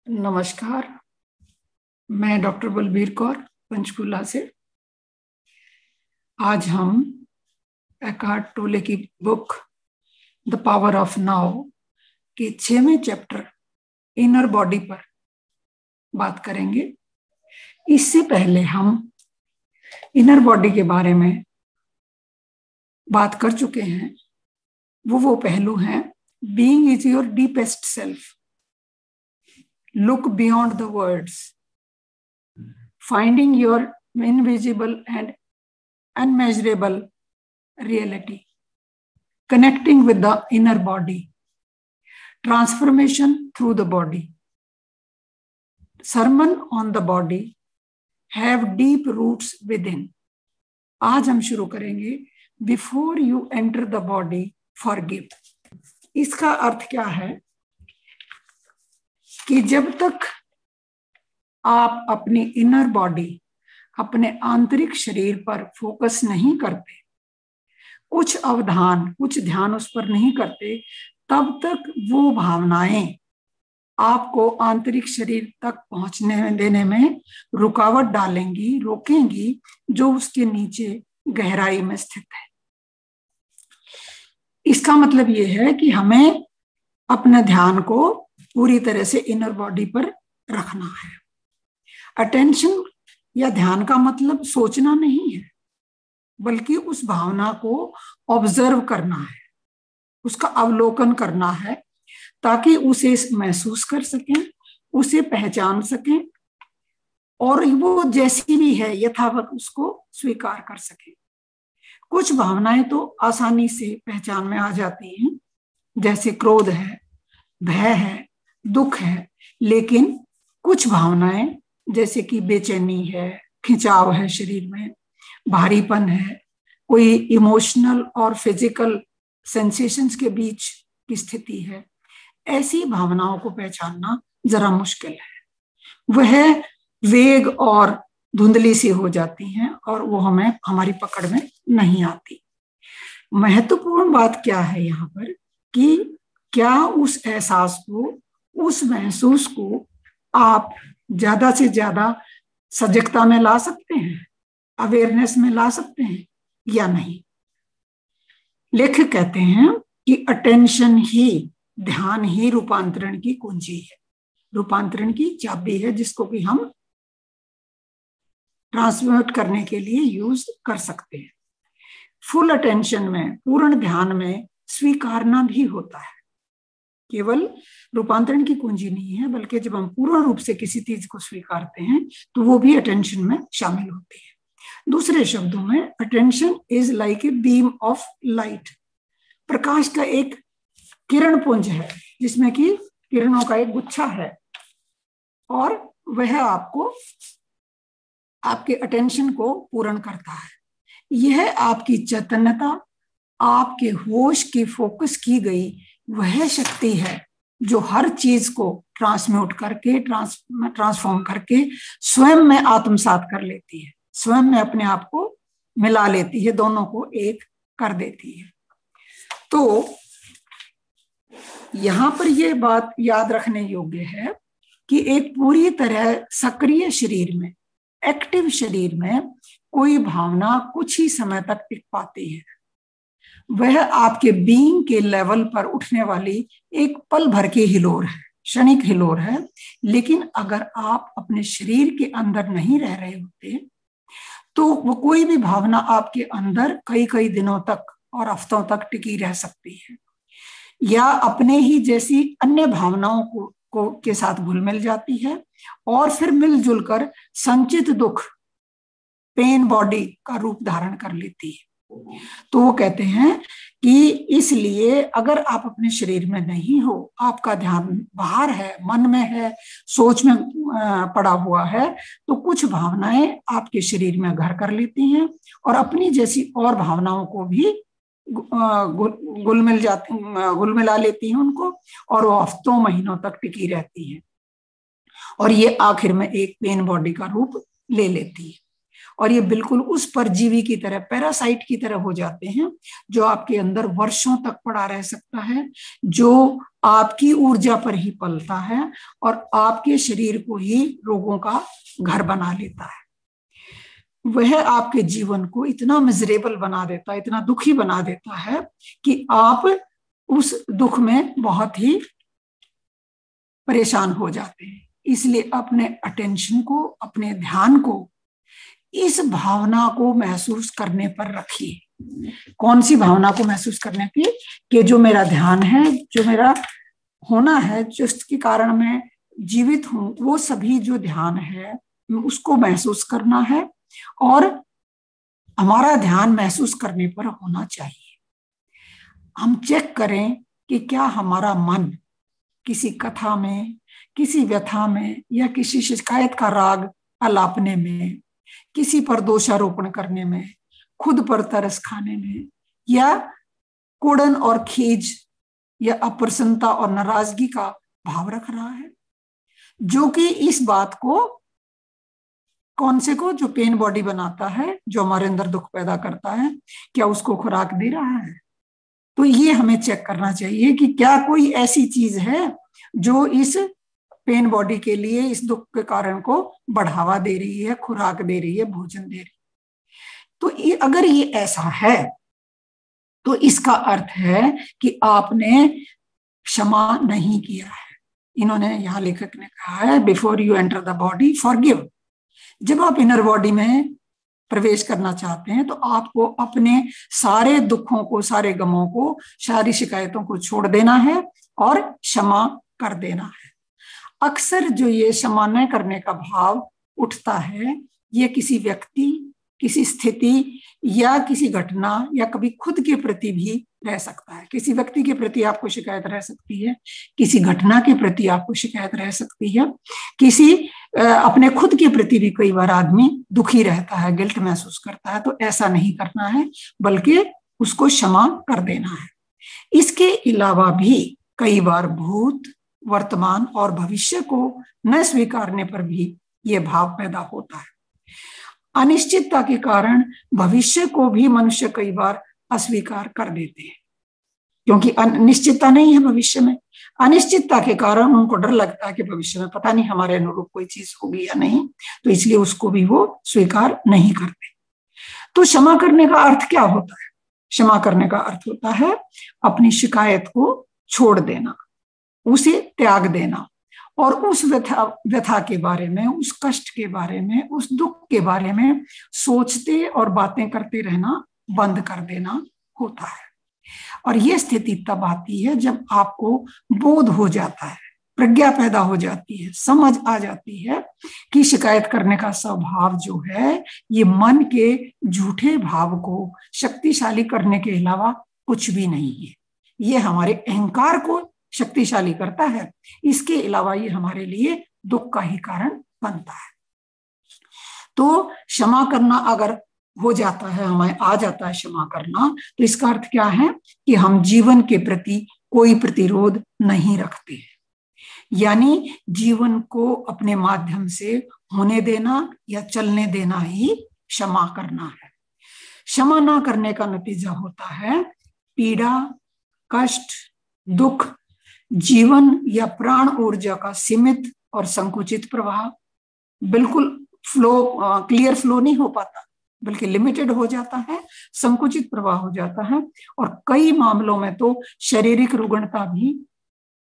नमस्कार। मैं डॉक्टर बलबीर कौर पंचकूला से। आज हम एकार्ट टोले की book the power of now के 6वें चैप्टर इनर बॉडी पर बात करेंगे। इससे पहले हम इनर बॉडी के बारे में बात कर चुके हैं। वो पहलू हैं, being is your deepest self, look beyond the words, finding your invisible and unmeasurable reality, connecting with the inner body, transformation through the body, sermon on the body, have deep roots within. आज हम शुरू करेंगे before you enter the body, forgive. इसका अर्थ क्या है कि जब तक आप अपनी इनर बॉडी, अपने आंतरिक शरीर पर फोकस नहीं करते, कुछ अवधान, कुछ ध्यान उस पर नहीं करते, तब तक वो भावनाएं आपको आंतरिक शरीर तक पहुंचने देने में रुकावट डालेंगी, रोकेंगी, जो उसके नीचे गहराई में स्थित है। इसका मतलब ये है कि हमें अपने ध्यान को पूरी तरह से इनर बॉडी पर रखना है। अटेंशन या ध्यान का मतलब सोचना नहीं है, बल्कि उस भावना को ऑब्जर्व करना है, उसका अवलोकन करना है, ताकि उसे महसूस कर सकें, उसे पहचान सकें और वो जैसी भी है यथावत उसको स्वीकार कर सकें। कुछ भावनाएं तो आसानी से पहचान में आ जाती हैं, जैसे क्रोध है, भय है, दुख है, लेकिन कुछ भावनाएं जैसे कि बेचैनी है, खिंचाव है शरीर में, भारीपन है, कोई इमोशनल और फिजिकल सेंसेशंस के बीच की स्थिति है, ऐसी भावनाओं को पहचानना जरा मुश्किल है। वह वेग और धुंधली सी हो जाती हैं और वो हमें हमारी पकड़ में नहीं आती। महत्वपूर्ण बात क्या है यहाँ पर कि क्या उस एहसास को, उस महसूस को आप ज्यादा से ज्यादा सजगता में ला सकते हैं, अवेयरनेस में ला सकते हैं या नहीं। लेखक कहते हैं कि अटेंशन ही, ध्यान ही रूपांतरण की कुंजी है, रूपांतरण की चाबी है, जिसको कि हम ट्रांसमिट करने के लिए यूज कर सकते हैं। फुल अटेंशन में, पूर्ण ध्यान में स्वीकारना भी होता है। केवल रूपांतरण की कुंजी नहीं है, बल्कि जब हम पूर्ण रूप से किसी चीज को स्वीकारते हैं तो वो भी अटेंशन में शामिल होती है। दूसरे शब्दों में, attention is like a beam of light. प्रकाश का एक किरण पुंज है, जिसमें कि किरणों का एक गुच्छा है, और वह आपको, आपके अटेंशन को पूर्ण करता है। यह आपकी चैतन्यता, आपके होश की फोकस की गई वह शक्ति है जो हर चीज को ट्रांसम्यूट करके, ट्रांसफॉर्म करके स्वयं में आत्मसात कर लेती है, स्वयं में अपने आप को मिला लेती है, दोनों को एक कर देती है। तो यहां पर यह बात याद रखने योग्य है कि एक पूरी तरह सक्रिय शरीर में, एक्टिव शरीर में कोई भावना कुछ ही समय तक टिक पाती है। वह आपके बीइंग के लेवल पर उठने वाली एक पल भर की हिलोर है, क्षणिक हिलोर है। लेकिन अगर आप अपने शरीर के अंदर नहीं रह रहे होते तो वो कोई भी भावना आपके अंदर कई कई दिनों तक और हफ्तों तक टिकी रह सकती है, या अपने ही जैसी अन्य भावनाओं को के साथ घुल मिल जाती है और फिर मिलजुल कर संचित दुख, पेन बॉडी का रूप धारण कर लेती है। तो वो कहते हैं कि इसलिए अगर आप अपने शरीर में नहीं हो, आपका ध्यान बाहर है, मन में है, सोच में पड़ा हुआ है, तो कुछ भावनाएं आपके शरीर में घर कर लेती हैं और अपनी जैसी और भावनाओं को भी घुल मिला लेती हैं उनको, और वो हफ्तों महीनों तक टिकी रहती है और ये आखिर में एक पेन बॉडी का रूप ले लेती है। और ये बिल्कुल उस परजीवी की तरह, पैरासाइट की तरह हो जाते हैं जो आपके अंदर वर्षों तक पड़ा रह सकता है, जो आपकी ऊर्जा पर ही पलता है और आपके शरीर को ही रोगों का घर बना लेता है। वह आपके जीवन को इतना मिजरेबल बना देता है, इतना दुखी बना देता है कि आप उस दुख में बहुत ही परेशान हो जाते हैं। इसलिए अपने अटेंशन को, अपने ध्यान को इस भावना को महसूस करने पर रखिए। कौन सी भावना को महसूस करने की? कि जो मेरा ध्यान है, जो मेरा होना है, जिसके कारण मैं जीवित हूं, वो सभी जो ध्यान है उसको महसूस करना है और हमारा ध्यान महसूस करने पर होना चाहिए। हम चेक करें कि क्या हमारा मन किसी कथा में, किसी व्यथा में या किसी शिकायत का राग अलापने में, किसी पर दोषारोपण करने में, खुद पर तरस खाने में, या कुड़न और खीज या अप्रसन्नता और नाराजगी का भाव रख रहा है, जो कि इस बात को, कौन से को, जो पेन बॉडी बनाता है, जो हमारे अंदर दुख पैदा करता है, क्या उसको खुराक दे रहा है? तो ये हमें चेक करना चाहिए कि क्या कोई ऐसी चीज है जो इस पेन बॉडी के लिए, इस दुख के कारण को बढ़ावा दे रही है, खुराक दे रही है, भोजन दे रही है। तो अगर ये ऐसा है तो इसका अर्थ है कि आपने क्षमा नहीं किया है। इन्होंने, यहाँ लेखक ने कहा है, before you enter the body forgive. जब आप इनर बॉडी में प्रवेश करना चाहते हैं तो आपको अपने सारे दुखों को, सारे गमों को, सारी शिकायतों को छोड़ देना है और क्षमा कर देना है। अक्सर जो ये क्षमा न करने का भाव उठता है, ये किसी व्यक्ति, किसी स्थिति या किसी घटना या कभी खुद के प्रति भी रह सकता है। किसी व्यक्ति के प्रति आपको शिकायत रह सकती है, किसी घटना के प्रति आपको शिकायत रह सकती है, किसी अपने खुद के प्रति भी कई बार आदमी दुखी रहता है, गिल्ट महसूस करता है। तो ऐसा नहीं करना है, बल्कि उसको क्षमा कर देना है। इसके अलावा भी कई बार भूत, वर्तमान और भविष्य को न स्वीकारने पर भी यह भाव पैदा होता है। अनिश्चितता के कारण भविष्य को भी मनुष्य कई बार अस्वीकार कर देते हैं, क्योंकि निश्चितता नहीं है भविष्य में। अनिश्चितता के कारण उनको डर लगता है कि भविष्य में पता नहीं हमारे अनुरूप कोई चीज होगी या नहीं, तो इसलिए उसको भी वो स्वीकार नहीं करते। तो क्षमा करने का अर्थ क्या होता है? क्षमा करने का अर्थ होता है अपनी शिकायत को छोड़ देना, उसे त्याग देना और उस व्यथा के बारे में, उस कष्ट के बारे में, उस दुख के बारे में सोचते और बातें करते रहना बंद कर देना होता है। और यह स्थिति तब आती है जब आपको बोध हो जाता है, प्रज्ञा पैदा हो जाती है, समझ आ जाती है कि शिकायत करने का स्वभाव जो है ये मन के झूठे भाव को शक्तिशाली करने के अलावा कुछ भी नहीं है। ये हमारे अहंकार को शक्तिशाली करता है, इसके अलावा ये हमारे लिए दुख का ही कारण बनता है। तो क्षमा करना अगर हो जाता है, हमें आ जाता है क्षमा करना, तो इसका अर्थ क्या है कि हम जीवन के प्रति कोई प्रतिरोध नहीं रखते हैं। यानी जीवन को अपने माध्यम से होने देना या चलने देना ही क्षमा करना है। क्षमा ना करने का नतीजा होता है पीड़ा, कष्ट, दुख, जीवन या प्राण ऊर्जा का सीमित और संकुचित प्रवाह। बिल्कुल क्लियर फ्लो नहीं हो पाता, बल्कि लिमिटेड हो जाता है, संकुचित प्रवाह हो जाता है, और कई मामलों में तो शारीरिक रुग्णता भी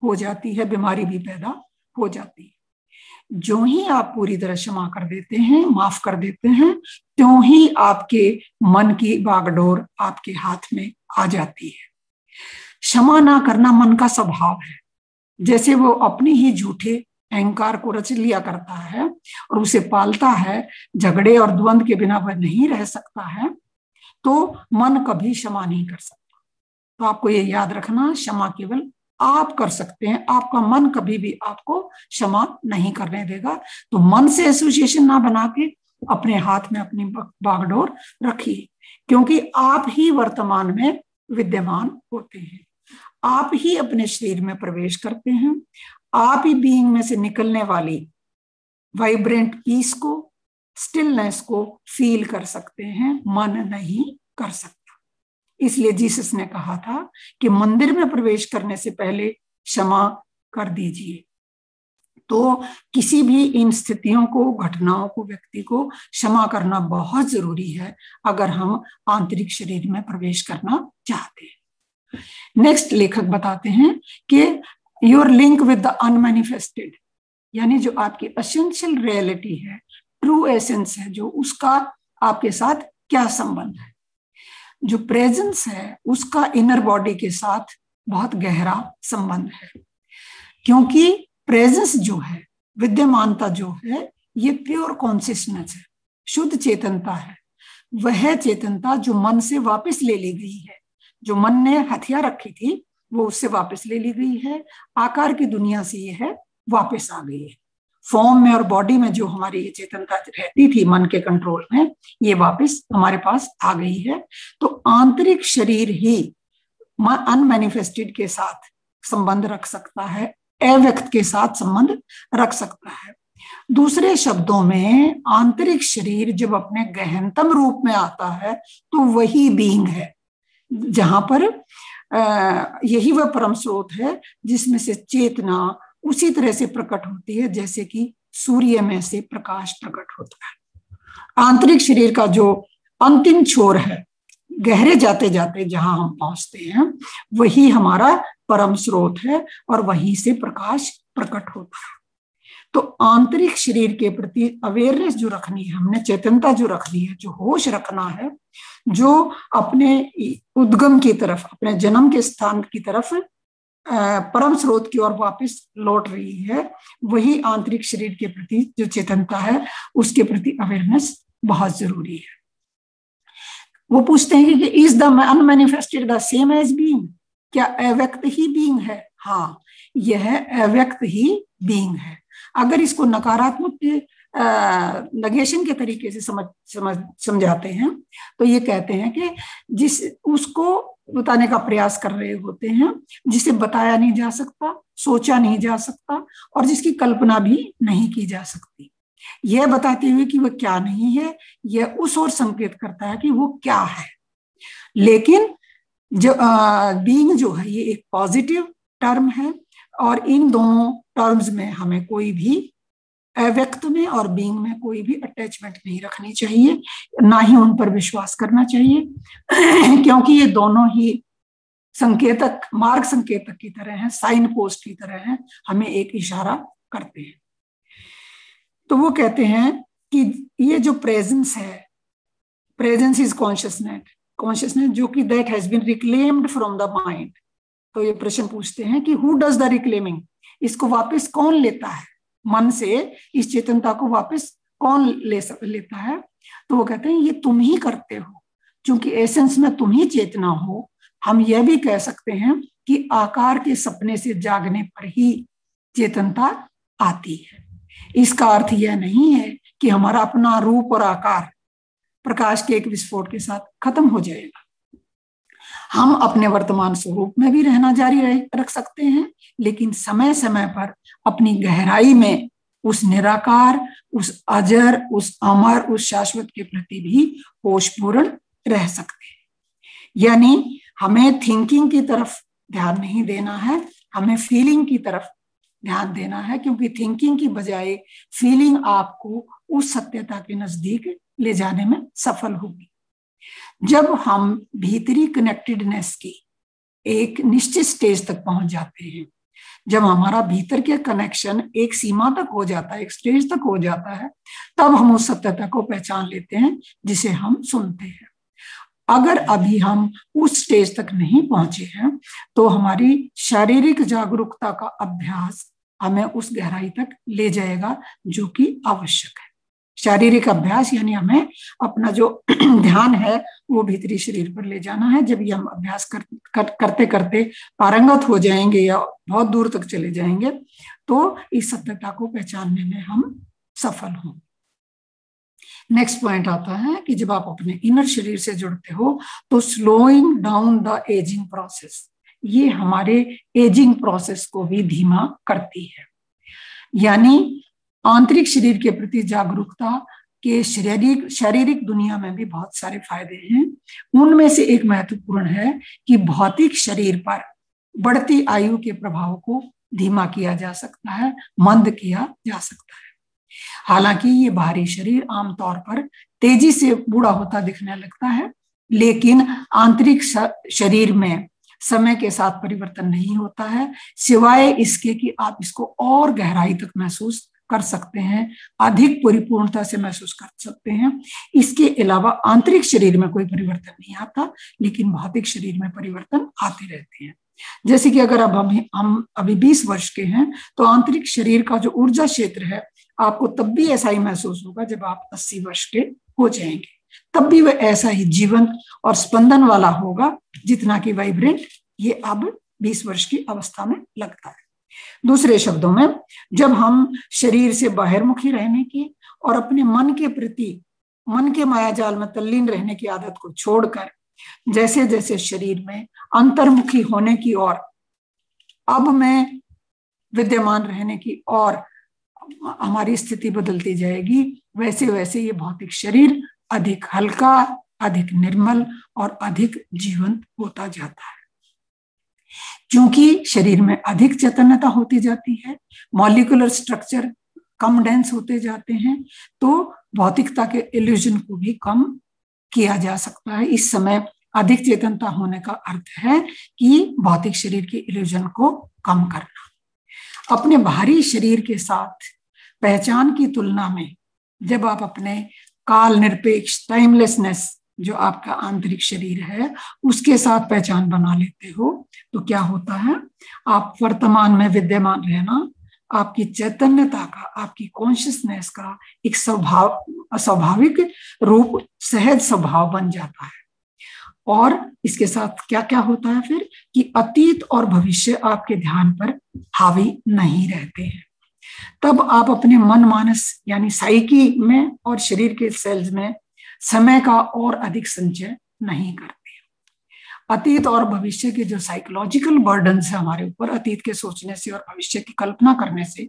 हो जाती है, बीमारी भी पैदा हो जाती है। जो ही आप पूरी तरह क्षमा कर देते हैं, माफ कर देते हैं, त्यों ही आपके मन की बागडोर आपके हाथ में आ जाती है। क्षमा ना करना मन का स्वभाव है, जैसे वो अपने ही झूठे अहंकार को रच लिया करता है और उसे पालता है, झगड़े और द्वंद के बिना वह नहीं रह सकता है, तो मन कभी क्षमा नहीं कर सकता। तो आपको ये याद रखना, क्षमा केवल आप कर सकते हैं, आपका मन कभी भी आपको क्षमा नहीं करने देगा। तो मन से एसोसिएशन ना बना के अपने हाथ में अपनी बागडोर रखिए, क्योंकि आप ही वर्तमान में विद्यमान होते हैं, आप ही अपने शरीर में प्रवेश करते हैं, आप ही बीइंग में से निकलने वाली वाइब्रेंट पीस को, स्टिलनेस को फील कर सकते हैं, मन नहीं कर सकता। इसलिए जीसस ने कहा था कि मंदिर में प्रवेश करने से पहले क्षमा कर दीजिए। तो किसी भी इन स्थितियों को, घटनाओं को, व्यक्ति को क्षमा करना बहुत जरूरी है अगर हम आंतरिक शरीर में प्रवेश करना चाहते हैं। नेक्स्ट लेखक बताते हैं कि your link with the unmanifested, यानी जो आपकी एसेंशियल रियलिटी है, ट्रू एसेंस है, जो उसका आपके साथ क्या संबंध है। जो प्रेजेंस है उसका इनर बॉडी के साथ बहुत गहरा संबंध है, क्योंकि प्रेजेंस जो है, विद्यमानता जो है, ये प्योर कॉन्शियसनेस है, शुद्ध चेतनता है। वह चेतनता जो मन से वापस ले ली गई है, जो मन ने हथिया रखी थी वो उससे वापस ले ली गई है, आकार की दुनिया से ये है वापस आ गई है। फॉर्म में और बॉडी में जो हमारी ये चेतनता रहती थी मन के कंट्रोल में, ये वापस हमारे पास आ गई है। तो आंतरिक शरीर ही अनमैनिफेस्टेड के साथ संबंध रख सकता है, अव्यक्त के साथ संबंध रख सकता है। दूसरे शब्दों में आंतरिक शरीर जब अपने गहनतम रूप में आता है तो वही बीइंग है, जहां पर यही वह परम स्रोत है जिसमें से चेतना उसी तरह से प्रकट होती है जैसे कि सूर्य में से प्रकाश प्रकट होता है। आंतरिक शरीर का जो अंतिम छोर है, गहरे जाते जाते जहां हम पहुंचते हैं, वही हमारा परम स्रोत है और वहीं से प्रकाश प्रकट होता है। तो आंतरिक शरीर के प्रति अवेयरनेस जो रखनी है हमने, चेतनता जो रखनी है, जो होश रखना है, जो अपने उद्गम की तरफ, अपने जन्म के स्थान की तरफ, परम स्रोत की ओर वापस लौट रही है, वही आंतरिक शरीर के प्रति जो चेतनता है उसके प्रति अवेयरनेस बहुत जरूरी है। वो पूछते हैं कि is the unmanifested the same as being, क्या अव्यक्त ही बीइंग है? हाँ, यह अव्यक्त ही बीइंग है। अगर इसको नकारात्मक नेगेशन के तरीके से समझाते हैं तो ये कहते हैं कि जिस उसको बताने का प्रयास कर रहे होते हैं जिसे बताया नहीं जा सकता, सोचा नहीं जा सकता और जिसकी कल्पना भी नहीं की जा सकती। यह बताते हुए कि वह क्या नहीं है, यह उस ओर संकेत करता है कि वो क्या है। लेकिन जो बीइंग जो है ये एक पॉजिटिव टर्म है और इन दोनों टर्म्स में हमें कोई भी अव्यक्त में और बीइंग में कोई भी अटैचमेंट नहीं रखनी चाहिए, ना ही उन पर विश्वास करना चाहिए क्योंकि ये दोनों ही संकेतक, मार्ग संकेतक की तरह हैं, साइन पोस्ट की तरह हैं, हमें एक इशारा करते हैं। तो वो कहते हैं कि ये जो प्रेजेंस है, प्रेजेंस इज कॉन्शियसनेस जो कि that has been reclaimed from the mind. तो ये प्रश्न पूछते हैं कि हु डज द रिक्लेमिंग, इसको वापस कौन लेता है, मन से इस चेतनता को वापस कौन लेता है? तो वो कहते हैं ये तुम ही करते हो, क्योंकि एसेंस में तुम ही चेतना हो। हम यह भी कह सकते हैं कि आकार के सपने से जागने पर ही चेतनता आती है। इसका अर्थ यह नहीं है कि हमारा अपना रूप और आकार प्रकाश के एक विस्फोट के साथ खत्म हो जाएगा। हम अपने वर्तमान स्वरूप में भी रहना जारी रख सकते हैं, लेकिन समय समय पर अपनी गहराई में उस निराकार, उस अजर, उस अमर, उस शाश्वत के प्रति भी होशपूर्ण रह सकते हैं। यानी हमें थिंकिंग की तरफ ध्यान नहीं देना है, हमें फीलिंग की तरफ ध्यान देना है, क्योंकि थिंकिंग की बजाय फीलिंग आपको उस सत्यता के नजदीक ले जाने में सफल होगी। जब हम भीतरी कनेक्टेडनेस की एक निश्चित स्टेज तक पहुंच जाते हैं, जब हमारा भीतर के कनेक्शन एक सीमा तक हो जाता है, एक स्टेज तक हो जाता है, तब हम उस सत्यता को पहचान लेते हैं जिसे हम सुनते हैं। अगर अभी हम उस स्टेज तक नहीं पहुंचे हैं तो हमारी शारीरिक जागरूकता का अभ्यास हमें उस गहराई तक ले जाएगा जो कि आवश्यक है। शारीरिक अभ्यास यानी हमें अपना जो ध्यान है वो भीतरी शरीर पर ले जाना है। जब ये हम अभ्यास करते करते पारंगत हो जाएंगे या बहुत दूर तक चले जाएंगे तो इस सत्यता को पहचानने में हम सफल होंगे। नेक्स्ट पॉइंट आता है कि जब आप अपने इनर शरीर से जुड़ते हो तो slowing down the ageing process, ये हमारे एजिंग प्रोसेस को भी धीमा करती है। यानी आंतरिक शरीर के प्रति जागरूकता कि शारीरिक दुनिया में भी बहुत सारे फायदे हैं। उनमें से एक महत्वपूर्ण है कि भौतिक शरीर पर बढ़ती आयु के प्रभाव को धीमा किया जा सकता है, मंद किया जा सकता है। हालांकि ये बाहरी शरीर आमतौर पर तेजी से बूढ़ा होता दिखने लगता है, लेकिन आंतरिक शरीर में समय के साथ परिवर्तन नहीं होता है, सिवाय इसके कि आप इसको और गहराई तक महसूस कर सकते हैं, अधिक परिपूर्णता से महसूस कर सकते हैं। इसके अलावा आंतरिक शरीर में कोई परिवर्तन नहीं आता, लेकिन भौतिक शरीर में परिवर्तन आते रहते हैं। जैसे कि अगर अब हम अभी 20 वर्ष के हैं, तो आंतरिक शरीर का जो ऊर्जा क्षेत्र है आपको तब भी ऐसा ही महसूस होगा जब आप 80 वर्ष के हो जाएंगे, तब भी वह ऐसा ही जीवंत और स्पंदन वाला होगा जितना कि वाइब्रेंट ये अब 20 वर्ष की अवस्था में लगता है। दूसरे शब्दों में, जब हम शरीर से बाहरमुखी रहने की और अपने मन के प्रति, मन के मायाजाल में तल्लीन रहने की आदत को छोड़कर जैसे जैसे शरीर में अंतर्मुखी होने की और अब में विद्यमान रहने की और हमारी स्थिति बदलती जाएगी, वैसे वैसे ये भौतिक शरीर अधिक हल्का, अधिक निर्मल और अधिक जीवंत होता जाता है। क्योंकि शरीर में अधिक चैतन्यता होती जाती है, मॉलिक्यूलर स्ट्रक्चर कम डेंस होते जाते हैं, तो भौतिकता के इल्यूजन को भी कम किया जा सकता है। इस समय अधिक चेतनता होने का अर्थ है कि भौतिक शरीर के इल्यूजन को कम करना। अपने बाहरी शरीर के साथ पहचान की तुलना में जब आप अपने काल निरपेक्ष टाइमलेसनेस, जो आपका आंतरिक शरीर है, उसके साथ पहचान बना लेते हो, तो क्या होता है, आप वर्तमान में विद्यमान रहना आपकी चैतन्यता का, आपकी कॉन्शियसनेस का एक स्वाभाविक रूप, सहज स्वभाव बन जाता है। और इसके साथ क्या क्या होता है फिर कि अतीत और भविष्य आपके ध्यान पर हावी नहीं रहते हैं। तब आप अपने मन मानस यानी साइकी में और शरीर के सेल्स में समय का और अधिक संचय नहीं करते। अतीत और भविष्य के जो साइकोलॉजिकल बर्डन है हमारे ऊपर, अतीत के सोचने से और भविष्य की कल्पना करने से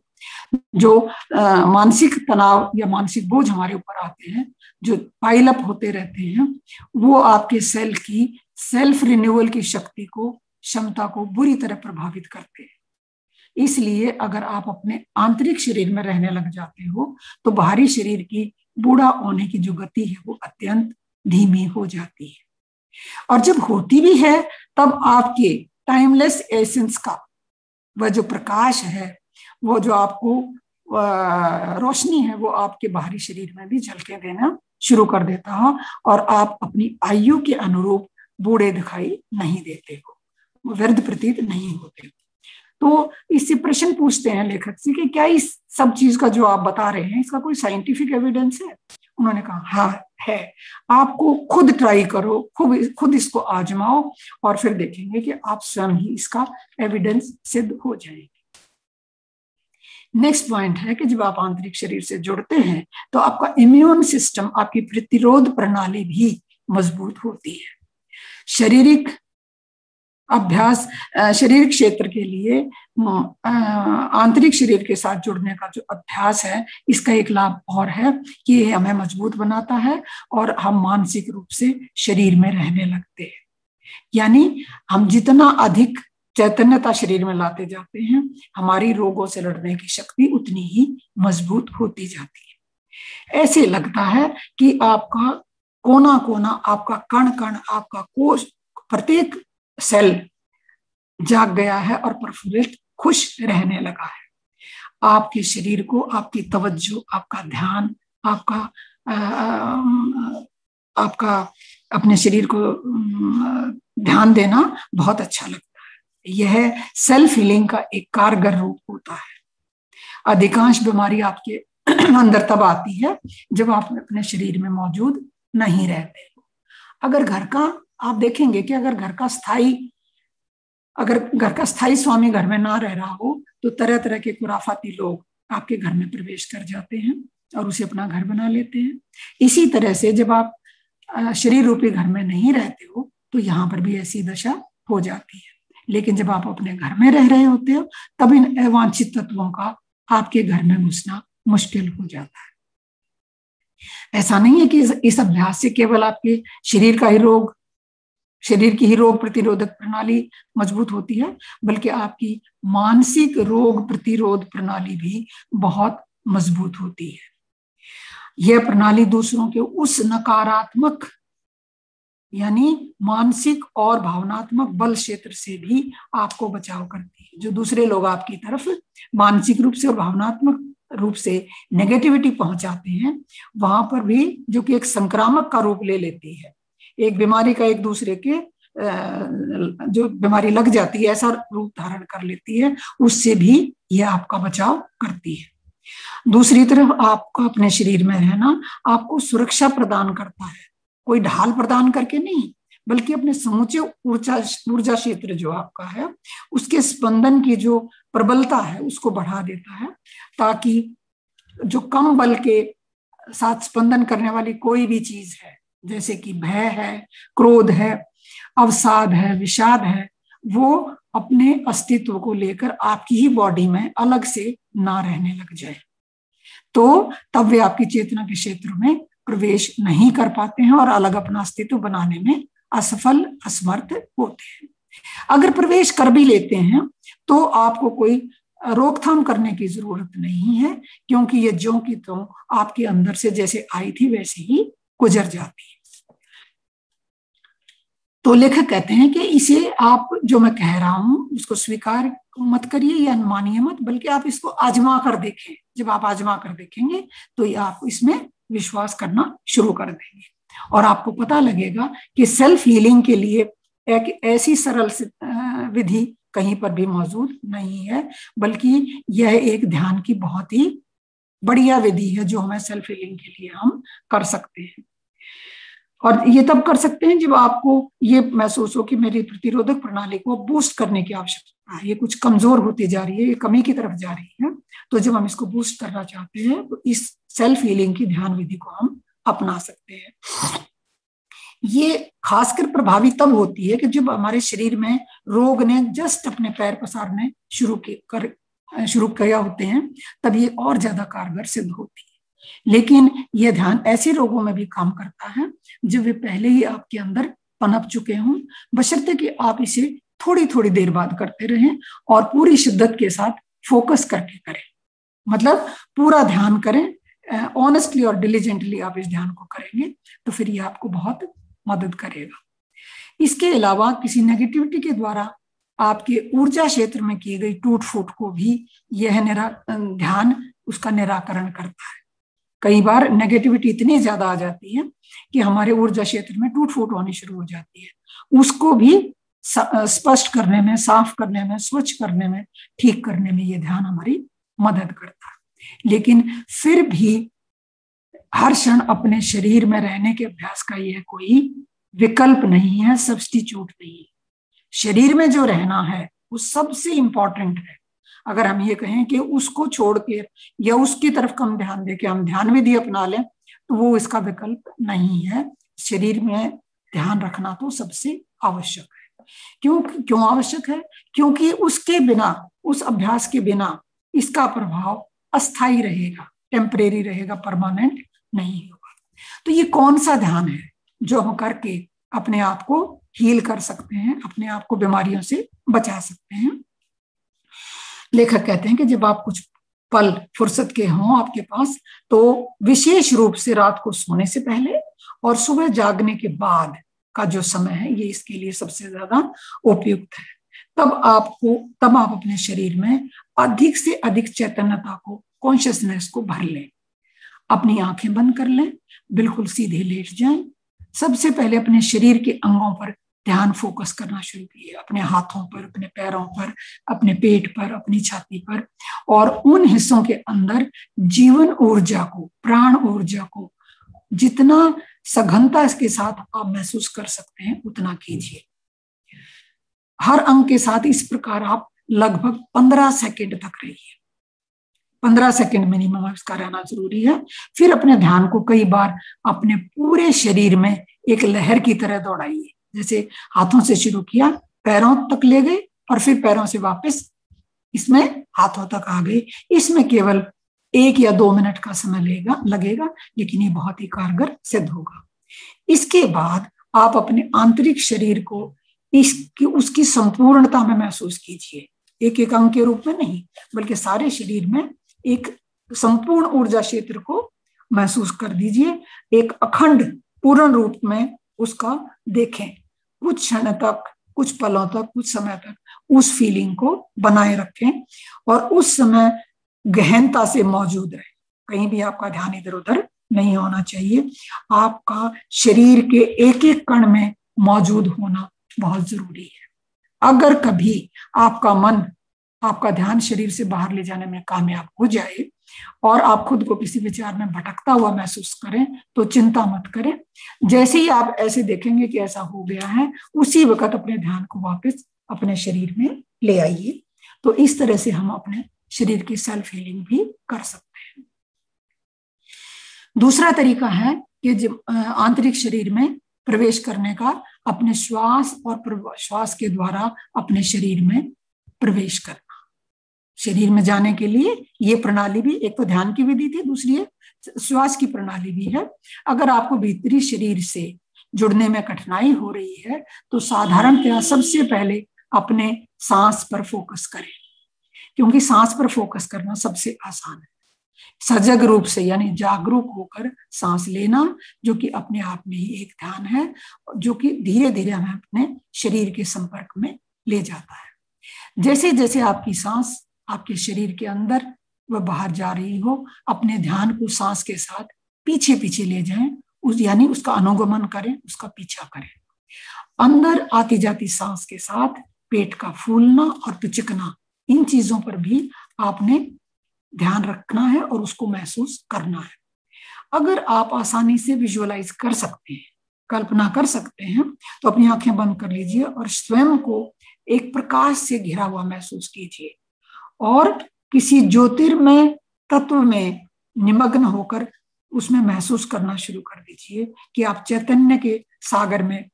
जो मानसिक तनाव या मानसिक बोझ हमारे ऊपर आते हैं, जो पाइल अप होते रहते हैं, वो आपके सेल की सेल्फ रिन्यूअल की शक्ति को, क्षमता को बुरी तरह प्रभावित करते हैं। इसलिए अगर आप अपने आंतरिक शरीर में रहने लग जाते हो, तो बाहरी शरीर की बूढ़ा होने की जो गति है वो अत्यंत धीमी हो जाती है। और जब होती भी है, तब आपके टाइमलेस एसेंस का वह जो प्रकाश है, वो जो आपको रोशनी है, वो आपके बाहरी शरीर में भी झलके देना शुरू कर देता हो और आप अपनी आयु के अनुरूप बूढ़े दिखाई नहीं देते हो, वृद्ध प्रतीत नहीं होते। तो इससे प्रश्न पूछते हैं लेखक से कि क्या इस सब चीज का जो आप बता रहे हैं इसका कोई साइंटिफिक एविडेंस है? उन्होंने कहा हाँ है, आपको खुद ट्राई करो, खुद इसको आजमाओ और फिर देखेंगे कि आप स्वयं ही इसका एविडेंस सिद्ध हो जाएंगे। नेक्स्ट पॉइंट है कि जब आप आंतरिक शरीर से जुड़ते हैं तो आपका इम्यून सिस्टम, आपकी प्रतिरोध प्रणाली भी मजबूत होती है। शारीरिक अभ्यास, शरीर क्षेत्र के लिए आंतरिक शरीर के साथ जुड़ने का जो अभ्यास है, इसका एक लाभ और है कि ये हमें मजबूत बनाता है और हम मानसिक रूप से शरीर में रहने लगते हैं। यानी हम जितना अधिक चैतन्यता शरीर में लाते जाते हैं, हमारी रोगों से लड़ने की शक्ति उतनी ही मजबूत होती जाती है। ऐसे लगता है कि आपका कोना कोना, आपका कण कण, आपका कोश, प्रत्येक सेल जाग गया है और प्रफुल्लित, खुश रहने लगा है। आपके शरीर को, आपकी तवज्जो, आपका ध्यान, आपका अपने शरीर को ध्यान देना बहुत अच्छा लगता है। यह सेल्फ हीलिंग का एक कारगर रूप होता है। अधिकांश बीमारी आपके अंदर तब आती है जब आप अपने शरीर में मौजूद नहीं रहते हो। अगर घर का, आप देखेंगे कि अगर घर का स्थायी स्वामी घर में ना रह रहा हो, तो तरह तरह के खुराफाती लोग आपके घर में प्रवेश कर जाते हैं और उसे अपना घर बना लेते हैं। इसी तरह से जब आप शरीर रूपी घर में नहीं रहते हो, तो यहाँ पर भी ऐसी दशा हो जाती है। लेकिन जब आप अपने घर में रह रहे होते हो, तब इन अवांछित तत्वों का आपके घर में घुसना मुश्किल हो जाता है। ऐसा नहीं है कि इस अभ्यास से केवल आपके शरीर का ही रोग, शरीर की ही रोग प्रतिरोधक प्रणाली मजबूत होती है, बल्कि आपकी मानसिक रोग प्रतिरोध प्रणाली भी बहुत मजबूत होती है। यह प्रणाली दूसरों के उस नकारात्मक यानी मानसिक और भावनात्मक बल क्षेत्र से भी आपको बचाव करती है। जो दूसरे लोग आपकी तरफ मानसिक रूप से और भावनात्मक रूप से नेगेटिविटी पहुंचाते हैं, वहां पर भी, जो कि एक संक्रामक का रूप ले लेती है, एक बीमारी का एक दूसरे के जो बीमारी लग जाती है ऐसा रूप धारण कर लेती है, उससे भी यह आपका बचाव करती है। दूसरी तरफ आपको अपने शरीर में रहना आपको सुरक्षा प्रदान करता है, कोई ढाल प्रदान करके नहीं, बल्कि अपने समूचे ऊर्जा क्षेत्र जो आपका है उसके स्पंदन की जो प्रबलता है उसको बढ़ा देता है, ताकि जो कम बल के साथ स्पंदन करने वाली कोई भी चीज है, जैसे कि भय है, क्रोध है, अवसाद है, विषाद है, वो अपने अस्तित्व को लेकर आपकी ही बॉडी में अलग से ना रहने लग जाए, तो तब वे आपकी चेतना के क्षेत्र में प्रवेश नहीं कर पाते हैं और अलग अपना अस्तित्व बनाने में असफल, असमर्थ होते हैं। अगर प्रवेश कर भी लेते हैं तो आपको कोई रोकथाम करने की जरूरत नहीं है, क्योंकि ये ज्यों की त्यों आपके अंदर से जैसे आई थी वैसे ही गुजर जाती है। तो लेखक कहते हैं कि इसे आप, जो मैं कह रहा हूं उसको स्वीकार मत करिए या मानिए मत, बल्कि आप इसको आजमा कर देखें। जब आप आजमा कर देखेंगे तो आप इसमें विश्वास करना शुरू कर देंगे और आपको पता लगेगा कि सेल्फ हीलिंग के लिए एक ऐसी सरल विधि कहीं पर भी मौजूद नहीं है, बल्कि यह एक ध्यान की बहुत ही बढ़िया विधि है जो हमें सेल्फ हीलिंग के लिए हम कर सकते हैं। और ये तब कर सकते हैं जब आपको ये महसूस हो कि मेरी प्रतिरोधक प्रणाली को बूस्ट करने की आवश्यकता है, ये कुछ कमजोर होती जा रही है, ये कमी की तरफ जा रही है। तो जब हम इसको बूस्ट करना चाहते हैं तो इस सेल्फ हीलिंग की ध्यान विधि को हम अपना सकते हैं। ये खासकर प्रभावी तब होती है कि जब हमारे शरीर में रोग ने जस्ट अपने पैर पसारने शुरू किया होते हैं, तब ये और ज्यादा कारगर सिद्ध होती है। लेकिन यह ध्यान ऐसे रोगों में भी काम करता है जब वे पहले ही आपके अंदर पनप चुके हों, बशर्ते कि आप इसे थोड़ी थोड़ी देर बाद करते रहें और पूरी शिद्दत के साथ फोकस करके करें। मतलब पूरा ध्यान करें, ऑनेस्टली और डिलीजेंटली आप इस ध्यान को करेंगे तो फिर ये आपको बहुत मदद करेगा। इसके अलावा किसी नेगेटिविटी के द्वारा आपके ऊर्जा क्षेत्र में की गई टूट फूट को भी यह ध्यान उसका निराकरण करता है। कई बार नेगेटिविटी इतनी ज्यादा आ जाती है कि हमारे ऊर्जा क्षेत्र में टूट फूट होनी शुरू हो जाती है, उसको भी स्पष्ट करने में, साफ करने में, स्वच्छ करने में, ठीक करने में ये ध्यान हमारी मदद करता है। लेकिन फिर भी हर क्षण अपने शरीर में रहने के अभ्यास का यह कोई विकल्प नहीं है, सब्स्टिट्यूट नहीं है। शरीर में जो रहना है वो सबसे इंपॉर्टेंट है। अगर हम ये कहें कि उसको छोड़ के या उसकी तरफ कम ध्यान दे के हम ध्यान विधि अपना लें तो वो इसका विकल्प नहीं है। शरीर में ध्यान रखना तो सबसे आवश्यक है। क्यों आवश्यक है? क्योंकि उसके बिना, उस अभ्यास के बिना इसका प्रभाव अस्थायी रहेगा, टेम्परेरी रहेगा, परमानेंट नहीं होगा। तो ये कौन सा ध्यान है जो हम करके अपने आप को हील कर सकते हैं, अपने आप को बीमारियों से बचा सकते हैं? लेखक कहते हैं कि जब आप कुछ पल फुर्सत के हों आपके पास, तो विशेष रूप से रात को सोने से पहले और सुबह जागने के बाद का जो समय है ये इसके लिए सबसे ज्यादा उपयुक्त है। तब आप अपने शरीर में अधिक से अधिक चैतन्यता को, कॉन्शियसनेस को भर लें। अपनी आंखें बंद कर लें, बिल्कुल सीधे लेट जाएं। सबसे पहले अपने शरीर के अंगों पर ध्यान फोकस करना शुरू कीजिए, अपने हाथों पर, अपने पैरों पर, अपने पेट पर, अपनी छाती पर, और उन हिस्सों के अंदर जीवन ऊर्जा को, प्राण ऊर्जा को जितना सघनता के साथ आप महसूस कर सकते हैं उतना कीजिए। हर अंग के साथ इस प्रकार आप लगभग 15 सेकंड तक रहिए। 15 सेकंड मिनिमम इसका रहना जरूरी है। फिर अपने ध्यान को कई बार अपने पूरे शरीर में एक लहर की तरह दौड़ाइए। जैसे हाथों से शुरू किया, पैरों तक ले गए और फिर पैरों से वापस इसमें हाथों तक आ गए। इसमें केवल 1 या 2 मिनट का समय लगेगा, लेकिन ये बहुत ही कारगर सिद्ध होगा। इसके बाद आप अपने आंतरिक शरीर को उसकी संपूर्णता में महसूस कीजिए, एक एक अंग के रूप में नहीं, बल्कि सारे शरीर में एक संपूर्ण ऊर्जा क्षेत्र को महसूस कर दीजिए। एक अखंड पूर्ण रूप में उसका देखें, कुछ क्षण तक, कुछ पलों तक, कुछ समय तक उस फीलिंग को बनाए रखें और उस समय गहनता से मौजूद रहे। कहीं भी आपका ध्यान इधर उधर नहीं होना चाहिए। आपका शरीर के एक एक कण में मौजूद होना बहुत जरूरी है। अगर कभी आपका ध्यान शरीर से बाहर ले जाने में कामयाब हो जाए और आप खुद को किसी विचार में भटकता हुआ महसूस करें तो चिंता मत करें। जैसे ही आप ऐसे देखेंगे कि ऐसा हो गया है, उसी वक्त अपने ध्यान को वापस अपने शरीर में ले आइए। तो इस तरह से हम अपने शरीर की सेल्फ हीलिंग भी कर सकते हैं। दूसरा तरीका है कि आंतरिक शरीर में प्रवेश करने का, अपने श्वास और प्रश्वास के द्वारा अपने शरीर में प्रवेश करना। शरीर में जाने के लिए ये प्रणाली भी, एक तो ध्यान की विधि थी, दूसरी है श्वास की प्रणाली भी है। अगर आपको भीतरी शरीर से जुड़ने में कठिनाई हो रही है तो साधारणतया सबसे पहले अपने सांस पर फोकस करें, क्योंकि सांस पर फोकस करना सबसे आसान है। सजग रूप से यानी जागरूक होकर सांस लेना, जो कि अपने आप में ही एक ध्यान है, जो कि धीरे धीरे हमें अपने शरीर के संपर्क में ले जाता है। जैसे जैसे आपकी सांस आपके शरीर के अंदर व बाहर जा रही हो, अपने ध्यान को सांस के साथ पीछे पीछे ले जाएं, यानी उसका अनुगमन करें, उसका पीछा करें। अंदर आती जाती सांस के साथ पेट का फूलना और पिचकना, इन चीजों पर भी आपने ध्यान रखना है और उसको महसूस करना है। अगर आप आसानी से विजुअलाइज कर सकते हैं, कल्पना कर सकते हैं, तो अपनी आंखें बंद कर लीजिए और स्वयं को एक प्रकाश से घिरा हुआ महसूस कीजिए और किसी ज्योतिर्मय तत्व में निमग्न होकर उसमें महसूस करना शुरू कर दीजिए कि आप चैतन्य के सागर में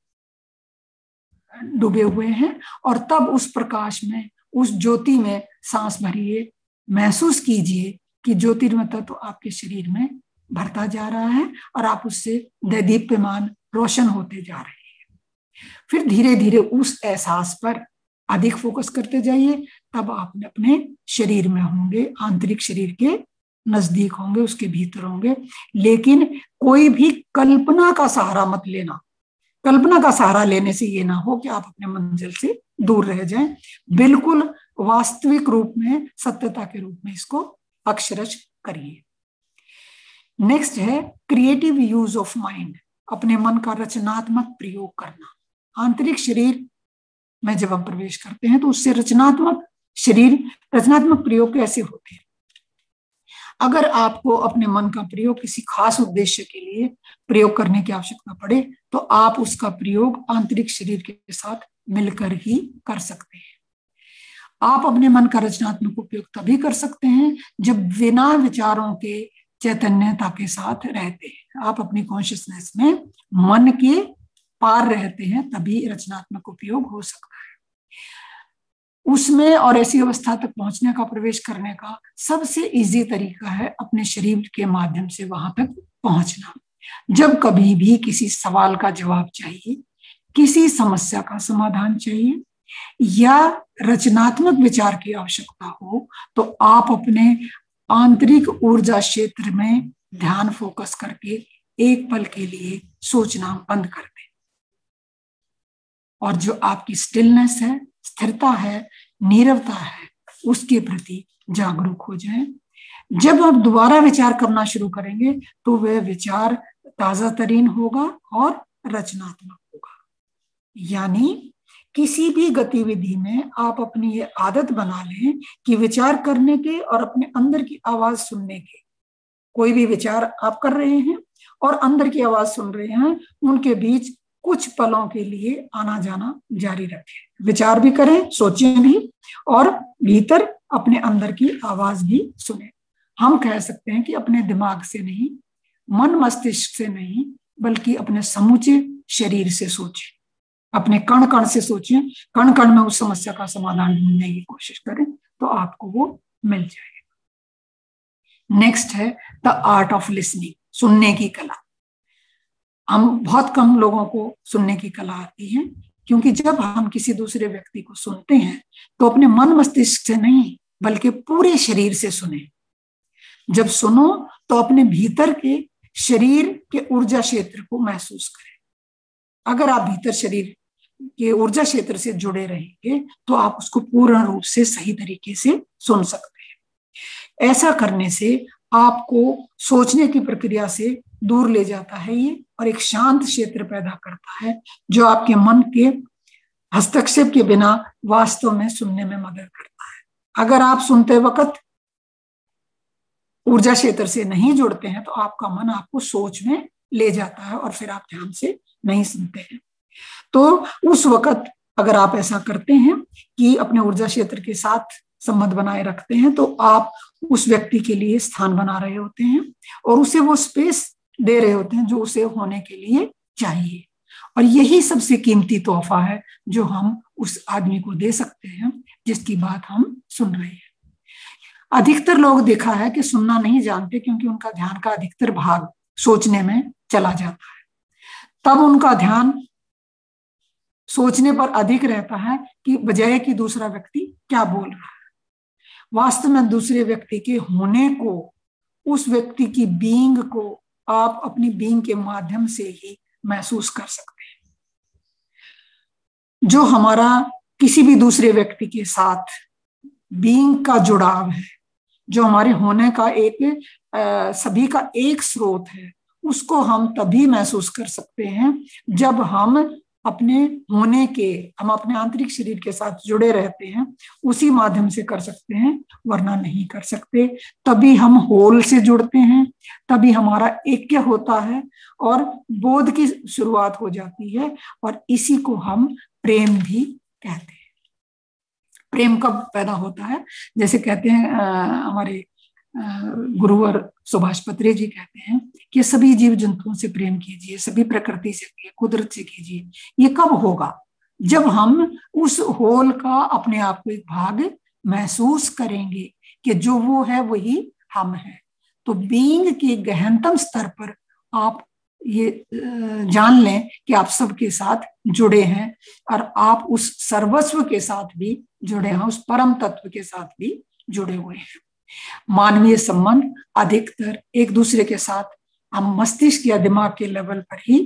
डूबे हुए हैं। और तब उस प्रकाश में, उस ज्योति में सांस भरिए, महसूस कीजिए कि ज्योतिर्मय तत्व आपके शरीर में भरता जा रहा है और आप उससे दैदीप्यमान रोशन होते जा रहे हैं। फिर धीरे धीरे उस एहसास पर अधिक फोकस करते जाइए, तब आप अपने शरीर में होंगे, आंतरिक शरीर के नजदीक होंगे, उसके भीतर होंगे। लेकिन कोई भी कल्पना का सहारा मत लेना। कल्पना का सहारा लेने से ये ना हो कि आप अपने मंजिल से दूर रह जाएं। बिल्कुल वास्तविक रूप में, सत्यता के रूप में इसको अक्षरश करिए। नेक्स्ट है क्रिएटिव यूज ऑफ माइंड, अपने मन का रचनात्मक प्रयोग करना। आंतरिक शरीर में जब हम प्रवेश करते हैं तो उससे रचनात्मक प्रयोग कैसे होते हैं। अगर आपको अपने मन का प्रयोग किसी खास उद्देश्य के लिए प्रयोग करने की आवश्यकता पड़े तो आप उसका प्रयोग आंतरिक शरीर के साथ मिलकर ही कर सकते हैं। आप अपने मन का रचनात्मक उपयोग तभी कर सकते हैं जब बिना विचारों के चैतन्यता के साथ रहते हैं। आप अपनी कॉन्शियसनेस में मन के पार रहते हैं, तभी रचनात्मक उपयोग हो सकता है। उसमें और ऐसी अवस्था तक पहुंचने का, प्रवेश करने का सबसे इजी तरीका है अपने शरीर के माध्यम से वहां तक पहुंचना। जब कभी भी किसी सवाल का जवाब चाहिए, किसी समस्या का समाधान चाहिए या रचनात्मक विचार की आवश्यकता हो, तो आप अपने आंतरिक ऊर्जा क्षेत्र में ध्यान फोकस करके एक पल के लिए सोचना बंद कर दें और जो आपकी स्टिलनेस है, स्थिरता है, नीरवता है, उसके प्रति जागरूक हो जाएं। जब आप दोबारा विचार करना शुरू करेंगे तो वह विचार ताजा तरीन होगा और रचनात्मक होगा। यानी किसी भी गतिविधि में आप अपनी ये आदत बना लें कि विचार करने के और अपने अंदर की आवाज सुनने के, कोई भी विचार आप कर रहे हैं और अंदर की आवाज सुन रहे हैं, उनके बीच कुछ पलों के लिए आना जाना जारी रखें। विचार भी करें, सोचें भी और भीतर अपने अंदर की आवाज भी सुने। हम कह सकते हैं कि अपने दिमाग से नहीं, मन मस्तिष्क से नहीं, बल्कि अपने समूचे शरीर से सोचें, अपने कण कण से सोचें, कण कण में उस समस्या का समाधान ढूंढने की कोशिश करें तो आपको वो मिल जाएगा। नेक्स्ट है द आर्ट ऑफ लिसनिंग, सुनने की कला। हम बहुत कम लोगों को सुनने की कला आती है, क्योंकि जब हम किसी दूसरे व्यक्ति को सुनते हैं तो अपने मन मस्तिष्क से नहीं बल्कि पूरे शरीर से सुने। जब सुनो तो अपने भीतर के शरीर के ऊर्जा क्षेत्र को महसूस करें। अगर आप भीतर शरीर के ऊर्जा क्षेत्र से जुड़े रहेंगे तो आप उसको पूर्ण रूप से सही तरीके से सुन सकते हैं। ऐसा करने से आपको सोचने की प्रक्रिया से दूर ले जाता है ये, और एक शांत क्षेत्र पैदा करता है जो आपके मन के हस्तक्षेप के बिना वास्तव में सुनने में मदद करता है। अगर आप सुनते वक्त ऊर्जा क्षेत्र से नहीं जुड़ते हैं तो आपका मन आपको सोच में ले जाता है और फिर आप ध्यान से नहीं सुनते हैं। तो उस वक्त अगर आप ऐसा करते हैं कि अपने ऊर्जा क्षेत्र के साथ संबंध बनाए रखते हैं तो आप उस व्यक्ति के लिए स्थान बना रहे होते हैं और उसे वो स्पेस दे रहे होते हैं जो उसे होने के लिए चाहिए। और यही सबसे कीमती तोहफा है जो हम उस आदमी को दे सकते हैं जिसकी बात हम सुन रहे हैं। अधिकतर लोग देखा है कि सुनना नहीं जानते, क्योंकि उनका ध्यान का अधिकतर भाग सोचने में चला जाता है। तब उनका ध्यान सोचने पर अधिक रहता है कि बजाय कि दूसरा व्यक्ति क्या बोल रहा है। वास्तव में दूसरे व्यक्ति के होने को, उस व्यक्ति की बीइंग को आप अपनी बीइंग के माध्यम से ही महसूस कर सकते हैं। जो हमारा किसी भी दूसरे व्यक्ति के साथ बीइंग का जुड़ाव है, जो हमारे होने का एक सभी का एक स्रोत है, उसको हम तभी महसूस कर सकते हैं जब हम अपने होने के, हम अपने आंतरिक शरीर के साथ जुड़े रहते हैं, उसी माध्यम से कर सकते हैं, वरना नहीं कर सकते। तभी हम होल से जुड़ते हैं, तभी हमारा ऐक्य होता है और बोध की शुरुआत हो जाती है, और इसी को हम प्रेम भी कहते हैं। प्रेम कब पैदा होता है? जैसे कहते हैं हमारे गुरुवर सुभाष पत्रे जी कहते हैं कि सभी जीव जंतुओं से प्रेम कीजिए, सभी प्रकृति से, कुदरत से कीजिए। ये कब होगा? जब हम उस होल का अपने आप को एक भाग महसूस करेंगे कि जो वो है वही हम हैं। तो बीइंग के गहनतम स्तर पर आप ये जान लें कि आप सबके साथ जुड़े हैं और आप उस सर्वस्व के साथ भी जुड़े हैं, उस परम तत्व के साथ भी जुड़े हुए हैं। मानवीय संबंध अधिकतर एक दूसरे के साथ हम मस्तिष्क या दिमाग के लेवल पर ही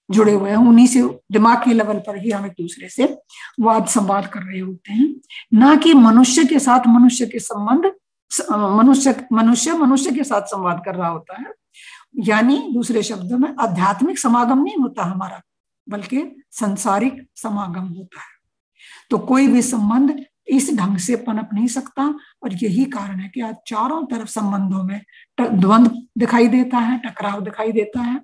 जुड़े हुए हैं, उन्हीं से दिमाग के लेवल पर ही हम एक दूसरे से वाद संवाद कर रहे होते हैं, ना कि मनुष्य के साथ मनुष्य के संबंध, मनुष्य के साथ संवाद कर रहा होता है। यानी दूसरे शब्दों में आध्यात्मिक समागम नहीं होता हमारा, बल्कि सांसारिक समागम होता है। तो कोई भी संबंध इस ढंग से पनप नहीं सकता, और यही कारण है कि आज चारों तरफ संबंधों में द्वंद्व दिखाई देता है, टकराव दिखाई देता है।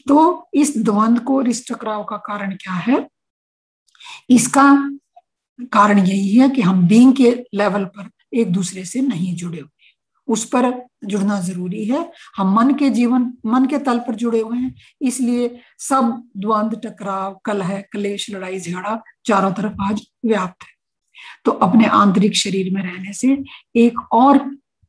तो इस द्वंद्व को, इस टकराव का कारण क्या है? इसका कारण यही है कि हम बीइंग के लेवल पर एक दूसरे से नहीं जुड़े हुए, उस पर जुड़ना जरूरी है। हम मन के तल पर जुड़े हुए हैं, इसलिए सब द्वंद्व, टकराव, कलह, क्लेश, लड़ाई झगड़ा चारों तरफ आज व्याप्त है। तो अपने आंतरिक शरीर में रहने से एक और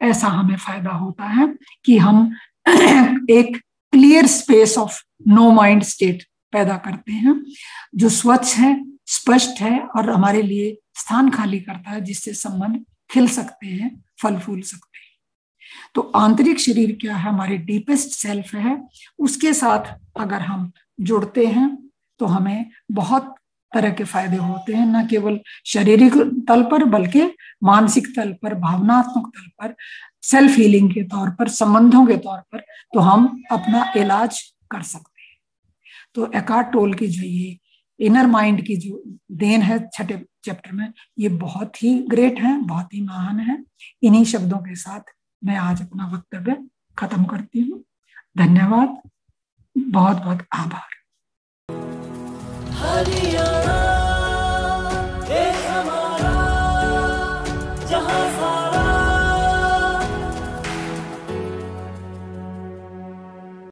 ऐसा हमें फायदा होता है कि हम एक clear space of no mind state पैदा करते हैं, जो स्वच्छ है, स्पष्ट है और हमारे लिए स्थान खाली करता है, जिससे संबंध खिल सकते हैं, फल फूल सकते हैं। तो आंतरिक शरीर क्या है? हमारे डीपेस्ट सेल्फ है। उसके साथ अगर हम जुड़ते हैं तो हमें बहुत तरह के फायदे होते हैं, न केवल शारीरिक तल पर बल्कि मानसिक तल पर, भावनात्मक तल पर, सेल्फ हीलिंग के तौर पर, संबंधों के तौर पर, तो हम अपना इलाज कर सकते हैं। तो एकार्ट टोल की जो ये इनर माइंड की जो देन है छठे चैप्टर में, ये बहुत ही ग्रेट है, बहुत ही महान है। इन्हीं शब्दों के साथ मैं आज अपना वक्तव्य खत्म करती हूँ। धन्यवाद, बहुत बहुत आभार।